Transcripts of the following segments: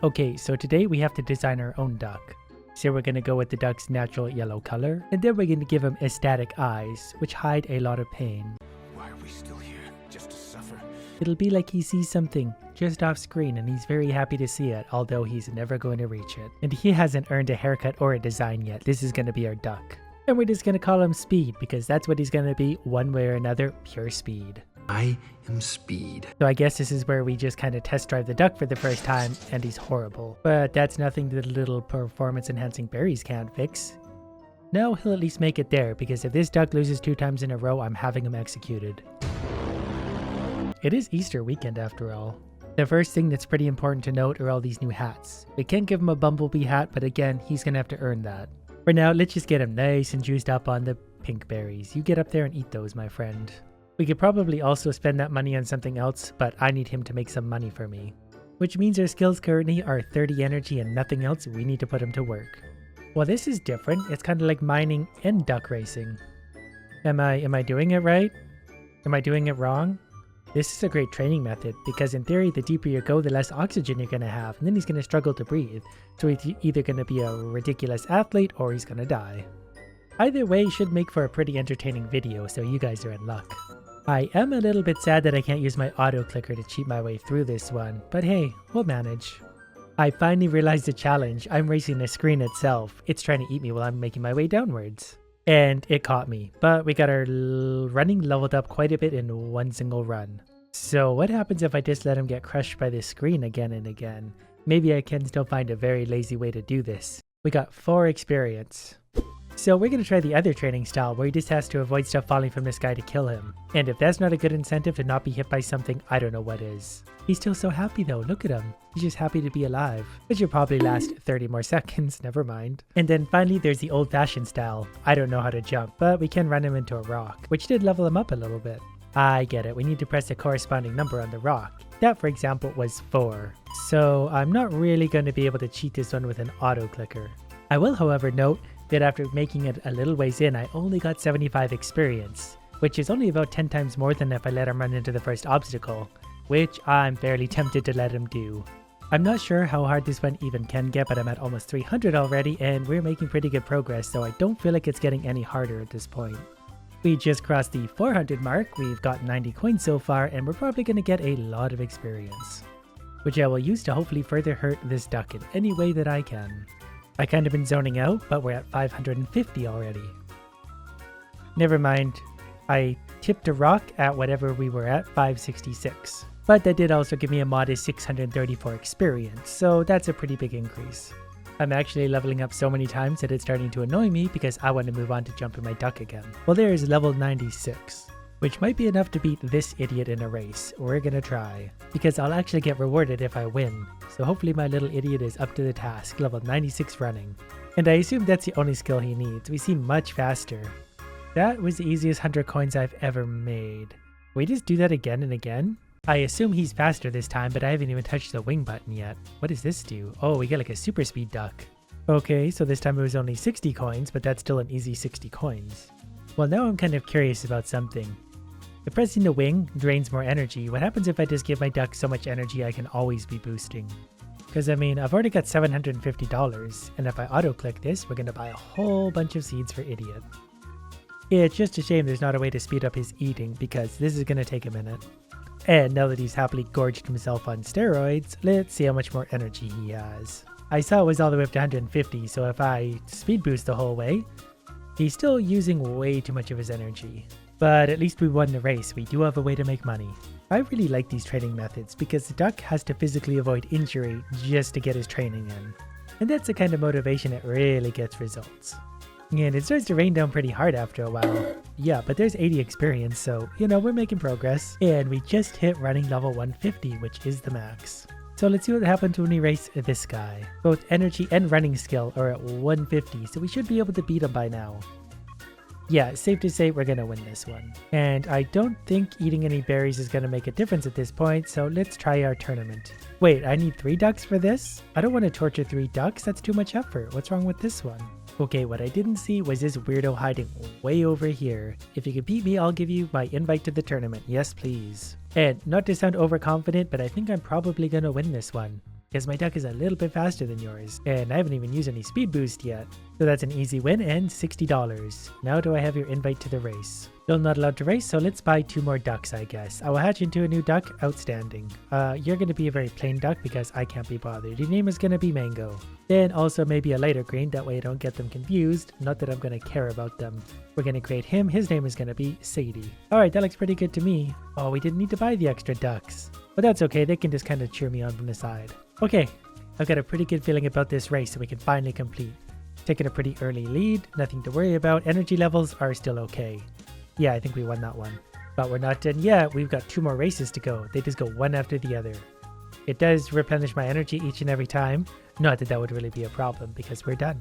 Okay, so today we have to design our own duck. So we're going to go with the duck's natural yellow color, and then we're going to give him ecstatic eyes, which hide a lot of pain. Why are we still here? Just to suffer? It'll be like he sees something just off screen and he's very happy to see it, although he's never going to reach it. And he hasn't earned a haircut or a design yet. This is going to be our duck. And we're just going to call him Speed because that's what he's going to be, one way or another, pure speed. I am Speed. So I guess this is where we just kind of test drive the duck for the first time, and he's horrible. But that's nothing the little performance enhancing berries can't fix. No, he'll at least make it there, because if this duck loses 2 times in a row, I'm having him executed. It is Easter weekend after all. The first thing that's pretty important to note are all these new hats. We can give him a bumblebee hat, but again, he's gonna have to earn that. For now, let's just get him nice and juiced up on the pink berries. You get up there and eat those, my friend. We could probably also spend that money on something else, but I need him to make some money for me. Which means our skills currently are 30 energy and nothing else. We need to put him to work. Well, this is different. It's kind of like mining and duck racing. Am I doing it right? Am I doing it wrong? This is a great training method because in theory, the deeper you go, the less oxygen you're going to have, and then he's going to struggle to breathe. So he's either going to be a ridiculous athlete or he's going to die. Either way should make for a pretty entertaining video, so you guys are in luck. I am a little bit sad that I can't use my auto clicker to cheat my way through this one, but hey, we'll manage. I finally realized the challenge. I'm racing the screen itself. It's trying to eat me while I'm making my way downwards. And it caught me, but we got our running leveled up quite a bit in one single run. So what happens if I just let him get crushed by this screen again and again? Maybe I can still find a very lazy way to do this. We got 4 experience. So we're going to try the other training style where he just has to avoid stuff falling from the sky to kill him. And if that's not a good incentive to not be hit by something, I don't know what is. He's still so happy though, look at him. He's just happy to be alive. Which should probably last 30 more seconds, never mind. And then finally there's the old-fashioned style. I don't know how to jump, but we can run him into a rock, which did level him up a little bit. I get it, we need to press a corresponding number on the rock. That, for example, was 4. So I'm not really going to be able to cheat this one with an auto clicker. I will, however, note that after making it a little ways in, I only got 75 experience, which is only about 10 times more than if I let him run into the first obstacle, which I'm fairly tempted to let him do. I'm not sure how hard this one even can get, but I'm at almost 300 already, and we're making pretty good progress, so I don't feel like it's getting any harder at this point. We just crossed the 400 mark, we've got 90 coins so far, and we're probably going to get a lot of experience, which I will use to hopefully further hurt this duck in any way that I can. I kind of been zoning out, but we're at 550 already. Never mind, I tipped a rock at whatever we were at, 566. But that did also give me a modest 634 experience, so that's a pretty big increase. I'm actually leveling up so many times that it's starting to annoy me because I want to move on to jumping my duck again. Well, there is level 96. Which might be enough to beat this idiot in a race. We're gonna try. Because I'll actually get rewarded if I win. So hopefully my little idiot is up to the task, level 96 running. And I assume that's the only skill he needs. We seem much faster. That was the easiest 100 coins I've ever made. Can we just do that again and again? I assume he's faster this time, but I haven't even touched the wing button yet. What does this do? Oh, we get like a super speed duck. Okay, so this time it was only 60 coins, but that's still an easy 60 coins. Well, now I'm kind of curious about something. If pressing the wing drains more energy, what happens if I just give my duck so much energy I can always be boosting? Because I mean, I've already got $750, and if I auto-click this, we're going to buy a whole bunch of seeds for Idiot. It's just a shame there's not a way to speed up his eating, because this is going to take a minute. And now that he's happily gorged himself on steroids, let's see how much more energy he has. I saw it was all the way up to 150, so if I speed boost the whole way, he's still using way too much of his energy. But at least we won the race, we do have a way to make money. I really like these training methods because the duck has to physically avoid injury just to get his training in. And that's the kind of motivation that really gets results. And it starts to rain down pretty hard after a while. Yeah, but there's 80 experience, so, you know, we're making progress. And we just hit running level 150, which is the max. So let's see what happens when we race this guy. Both energy and running skill are at 150, so we should be able to beat him by now. Yeah, safe to say we're gonna win this one. And I don't think eating any berries is gonna make a difference at this point, so let's try our tournament. Wait, I need 3 ducks for this? I don't want to torture 3 ducks, that's too much effort. What's wrong with this one? Okay, what I didn't see was this weirdo hiding way over here. If you can beat me, I'll give you my invite to the tournament. Yes, please. And not to sound overconfident, but I think I'm probably gonna win this one. because my duck is a little bit faster than yours, and I haven't even used any speed boost yet. So that's an easy win and $60. Now do I have your invite to the race? Still not allowed to race, so let's buy 2 more ducks, I guess. I will hatch into a new duck. Outstanding. You're going to be a very plain duck because I can't be bothered. Your name is going to be Mango. Then also maybe a lighter green, that way I don't get them confused. Not that I'm going to care about them. We're going to create him. His name is going to be Sadie. Alright, that looks pretty good to me. Oh, we didn't need to buy the extra ducks. But that's okay, they can just kind of cheer me on from the side. Okay, I've got a pretty good feeling about this race, so we can finally complete. Taking a pretty early lead, nothing to worry about. Energy levels are still okay. Yeah, I think we won that one. But we're not done yet. We've got 2 more races to go. They just go one after the other. It does replenish my energy each and every time. Not that that would really be a problem because we're done.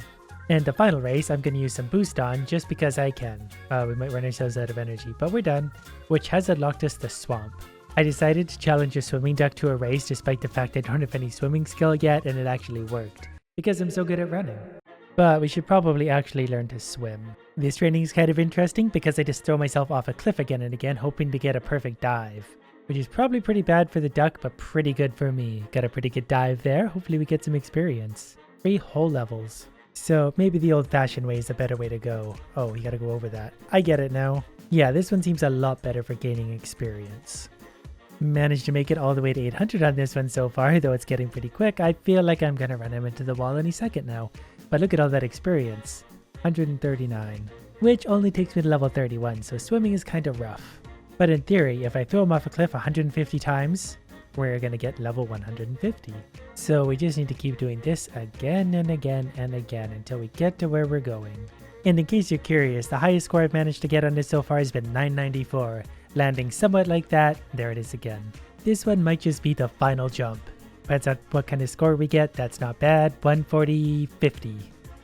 And the final race, I'm going to use some boost on just because I can. We might run ourselves out of energy, but we're done. Which has unlocked us the swamp. I decided to challenge a swimming duck to a race despite the fact I don't have any swimming skill yet, and it actually worked. Because I'm so good at running. But we should probably actually learn to swim. This training is kind of interesting because I just throw myself off a cliff again and again hoping to get a perfect dive. Which is probably pretty bad for the duck, but pretty good for me. Got a pretty good dive there. Hopefully we get some experience. 3 whole levels. So maybe the old-fashioned way is a better way to go. Oh, you gotta go over that. I get it now. Yeah, this one seems a lot better for gaining experience. Managed to make it all the way to 800 on this one so far, though it's getting pretty quick. I feel like I'm gonna run him into the wall any second now. But look at all that experience. 139. Which only takes me to level 31, so swimming is kind of rough. But in theory, if I throw him off a cliff 150 times, we're gonna get level 150. So we just need to keep doing this again and again and again until we get to where we're going. And in case you're curious, the highest score I've managed to get on this so far has been 994. Landing somewhat like that, there it is again. This one might just be the final jump. Depends on what kind of score we get, that's not bad, 140-50.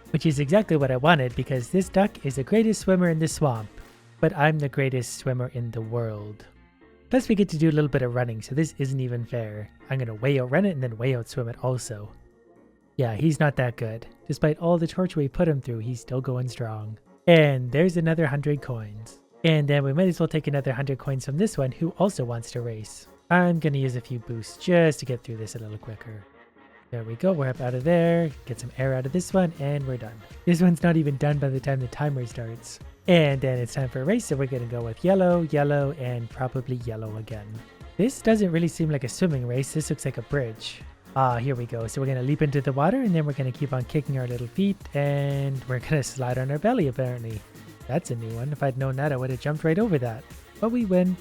Which is exactly what I wanted because this duck is the greatest swimmer in the swamp. But I'm the greatest swimmer in the world. Plus we get to do a little bit of running, so this isn't even fair. I'm gonna way outrun it and then way outswim it also. Yeah, he's not that good. Despite all the torture we put him through, he's still going strong. And there's another 100 coins. And then we might as well take another 100 coins from this one who also wants to race. I'm gonna use a few boosts just to get through this a little quicker. There we go, we're up out of there, get some air out of this one, and we're done. This one's not even done by the time the timer starts. And then it's time for a race, so we're gonna go with yellow, yellow, and probably yellow again. This doesn't really seem like a swimming race, this looks like a bridge. Ah, here we go. So we're gonna leap into the water, and then we're gonna keep on kicking our little feet, and we're gonna slide on our belly apparently. That's a new one. If I'd known that, I would have jumped right over that. But we win.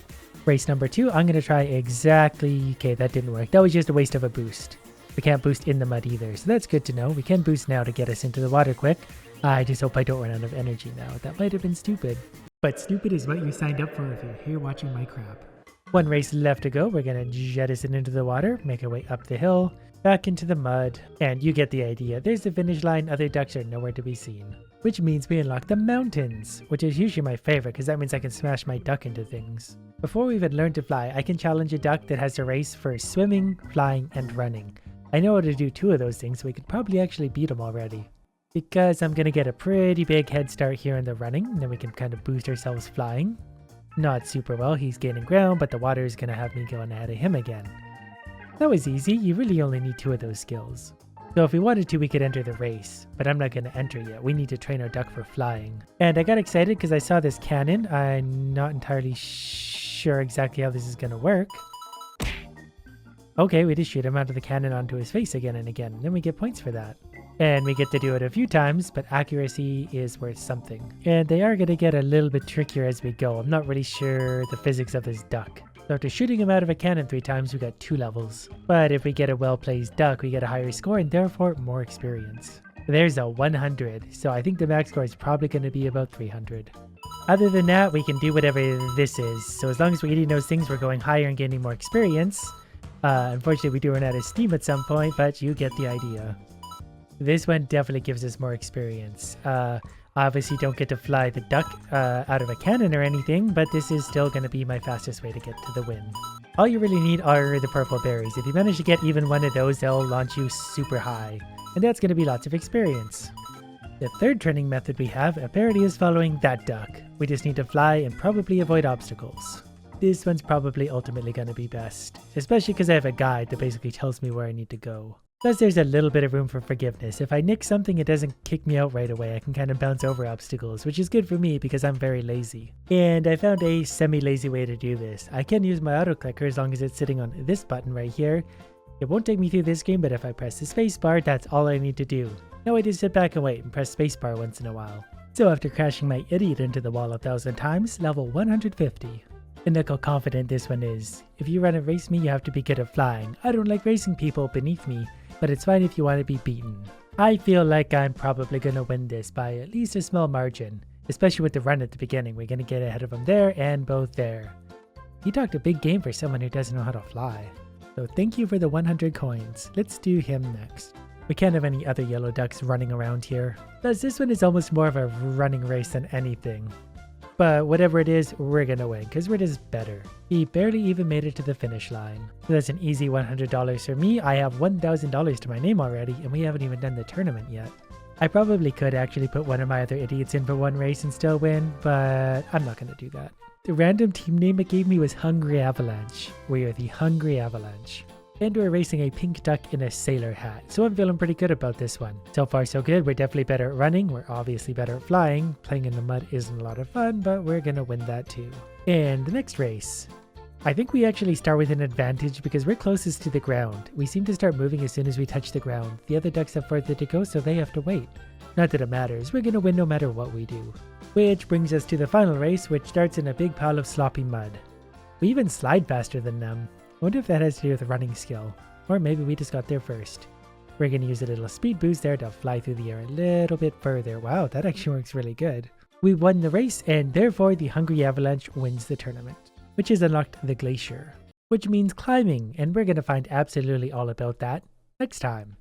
Race number 2, I'm gonna try exactly... Okay, that didn't work. That was just a waste of a boost. We can't boost in the mud either, so that's good to know. We can boost now to get us into the water quick. I just hope I don't run out of energy now. That might have been stupid. But stupid is what you signed up for if you're here watching my crap. 1 race left to go. We're gonna jettison into the water, make our way up the hill, back into the mud, and you get the idea. There's the finish line, other ducks are nowhere to be seen. Which means we unlock the mountains, which is usually my favorite because that means I can smash my duck into things. Before we even learn to fly, I can challenge a duck that has to race for swimming, flying, and running. I know how to do 2 of those things, so we could probably actually beat him already. Because I'm gonna get a pretty big head start here in the running, and then we can kind of boost ourselves flying. Not super well, he's gaining ground, but the water is gonna have me going ahead of him again. That was easy, you really only need 2 of those skills. So if we wanted to, we could enter the race, but I'm not gonna enter yet, we need to train our duck for flying. And I got excited because I saw this cannon, I'm not entirely sure exactly how this is gonna work. Okay, we just shoot him out of the cannon onto his face again and again, then we get points for that. And we get to do it a few times, but accuracy is worth something. And they are going to get a little bit trickier as we go. I'm not really sure the physics of this duck. So after shooting him out of a cannon 3 times, we got 2 levels. But if we get a well-placed duck, we get a higher score and therefore more experience. There's a 100, so I think the max score is probably going to be about 300. Other than that, we can do whatever this is. So as long as we're eating those things, we're going higher and gaining more experience. Unfortunately, we do run out of steam at some point, but you get the idea. This one definitely gives us more experience. Obviously don't get to fly the duck out of a cannon or anything, but this is still going to be my fastest way to get to the win. All you really need are the purple berries. If you manage to get even one of those, they'll launch you super high. And that's going to be lots of experience. The 3rd training method we have apparently is following that duck. We just need to fly and probably avoid obstacles. This one's probably ultimately going to be best, especially because I have a guide that basically tells me where I need to go. Plus there's a little bit of room for forgiveness. If I nick something, it doesn't kick me out right away. I can kind of bounce over obstacles, which is good for me because I'm very lazy. And I found a semi-lazy way to do this. I can use my auto clicker as long as it's sitting on this button right here. It won't take me through this game, but if I press the spacebar, that's all I need to do. Now I just sit back and wait and press spacebar once in a while. So after crashing my idiot into the wall 1,000 times, level 150. And look how confident this one is. If you run and race me, you have to be good at flying. I don't like racing people beneath me, but it's fine if you want to be beaten. I feel like I'm probably going to win this by at least a small margin, especially with the run at the beginning. We're going to get ahead of him there and both there. He talked a big game for someone who doesn't know how to fly. So thank you for the 100 coins. Let's do him next. We can't have any other yellow ducks running around here. Plus this one is almost more of a running race than anything. But whatever it is, we're gonna win because we're just better. He barely even made it to the finish line. So that's an easy $100 for me. I have $1,000 to my name already and we haven't even done the tournament yet. I probably could actually put one of my other idiots in for one race and still win, but I'm not gonna do that. The random team name it gave me was Hungry Avalanche. We are the Hungry Avalanche. And we're racing a pink duck in a sailor hat, so I'm feeling pretty good about this one. So far so good. We're definitely better at running, we're obviously better at flying. Playing in the mud isn't a lot of fun, but we're gonna win that too. And the next race. I think we actually start with an advantage because we're closest to the ground. We seem to start moving as soon as we touch the ground. The other ducks have further to go, so they have to wait. Not that it matters, we're gonna win no matter what we do. Which brings us to the final race, which starts in a big pile of sloppy mud. We even slide faster than them. I wonder if that has to do with running skill, or maybe we just got there first. We're going to use a little speed boost there to fly through the air a little bit further. Wow, that actually works really good. We won the race and therefore the Hungry Avalanche wins the tournament, which has unlocked the Glacier, which means climbing, and we're going to find absolutely all about that next time.